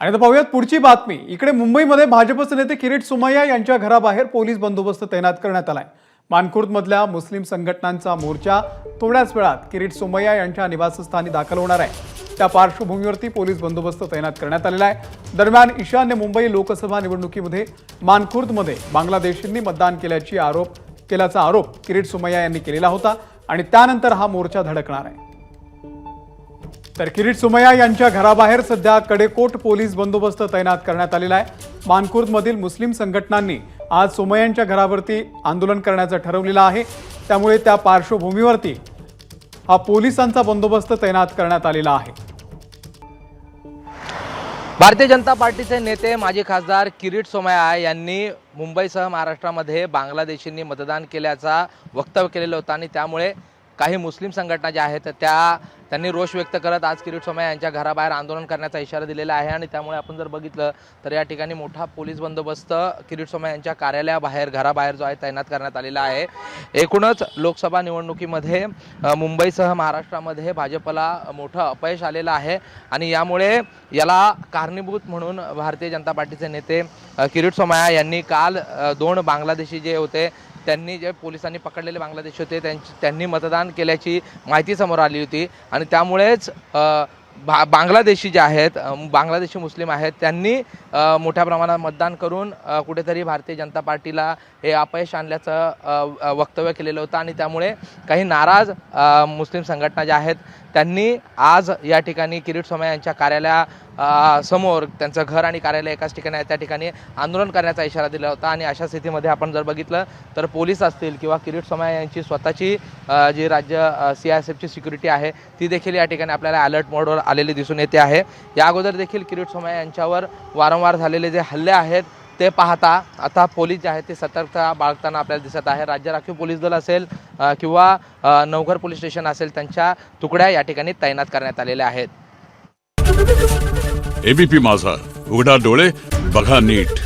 आणि आता पाहूयात पुढची बातमी। इकडे मुंबईमध्ये भाजपचे नेते किरीट सोमय्या यांच्या घराबाहेर पोलीस बंदोबस्त तैनात करण्यात आलाय। मानखुर्दमधल्या मुस्लिम संघटनांचा मोर्चा थोड्याच वेळात किरीट सोमय्या यांच्या निवासस्थानी दाखल होणार आहे। त्या पार्श्वभूमीवरती पोलीस बंदोबस्त तैनात करण्यात आलेला आहे। दरम्यान ईशान्य मुंबई लोकसभा निवडणुकीमध्ये मानखुर्दमध्ये बांगलादेशींनी मतदान केल्याचा आरोप किरीट सोमय्या यांनी केलेला होता आणि त्यानंतर हा मोर्चा धडकणार आहे। तर किरीट सोमय्या यांच्या घराबाहेर सध्या कडेकोट पोलीस बंदोबस्त तैनात करण्यात आलेला आहे। मानखुर्दमधील मुस्लिम संघटनांनी आज सोमय्यांच्या घरावरती आंदोलन करण्याचं ठरवलेलं आहे, त्यामुळे त्या पार्श्वभूमीवरती हा पोलिसांचा बंदोबस्त तैनात करण्यात आलेला आहे। भारतीय जनता पार्टीचे नेते माजी खासदार किरीट सोमय्या यांनी मुंबईसह महाराष्ट्रामध्ये बांगलादेशींनी मतदान केल्याचा वक्तव्य केलेलं होतं आणि त्यामुळे काही मुस्लिम संघटना ज्या आहेत त्यांनी रोष व्यक्त करत आज किरीट सोमय्या यांच्या घराबाहेर आंदोलन करण्याचा इशारा दिलेला आहे आणि त्यामुळे आपण जर बघितलं तर या ठिकाणी मोठा पोलीस बंदोबस्त किरीट सोमय्या यांच्या कार्यालयाबाहेर घराबाहेर जो आहे तैनात करण्यात आलेला आहे। एकूणच लोकसभा निवडणुकीमध्ये मुंबईसह महाराष्ट्रामध्ये भाजपला मोठं अपयश आलेलं आहे आणि यामुळे याला कारणीभूत म्हणून भारतीय जनता पार्टीचे नेते किरीट सोमय्या यांनी काल 2 बांगलादेशी जे होते त्यांनी जे पोलिसांनी पकडलेले बांगलादेशी होते त्यांनी मतदान केल्याची माहिती समोर आली होती आणि त्यामुळेच बांगलादेशी जे आहेत बांगलादेशी मुस्लिम आहेत त्यांनी मोठ्या प्रमाणात मतदान करून कुठेतरी भारतीय जनता पार्टीला हे अपयश आणल्याचं वक्तव्य केलेलं होतं आणि त्यामुळे काही नाराज मुस्लिम संघटना ज्या आहेत त्यांनी आज या ठिकाणी किरीट सोमय्या यांच्या कार्यालयासमोर त्यांचं घर आणि कार्यालय एकाच ठिकाणी आहे त्या ठिकाणी आंदोलन करण्याचा इशारा दिला होता आणि अशा स्थितीमध्ये आपण जर बघितलं तर पोलीस असतील किंवा किरीट सोमय्या यांची स्वतःची जी राज्य CISFची सिक्युरिटी आहे ती देखील या ठिकाणी आपल्याला अलर्ट मोडवर आलेली दिसून येते आहे। या अगोदर देखील किरीट सोमय्या यांच्यावर वारंवार झालेले जे हल्ले आहेत ते पाहता आता पोलीस जे आहेत ते सतर्कता बाळगताना आपल्याला दिसत आहे। राज्य राखीव पोलीस दल असेल किंवा नवघर पोलीस स्टेशन असेल त्यांच्या तुकड्या या ठिकाणी तैनात करण्यात आलेल्या आहेत। ABP माझा, उघडा डोळे बघा नीट।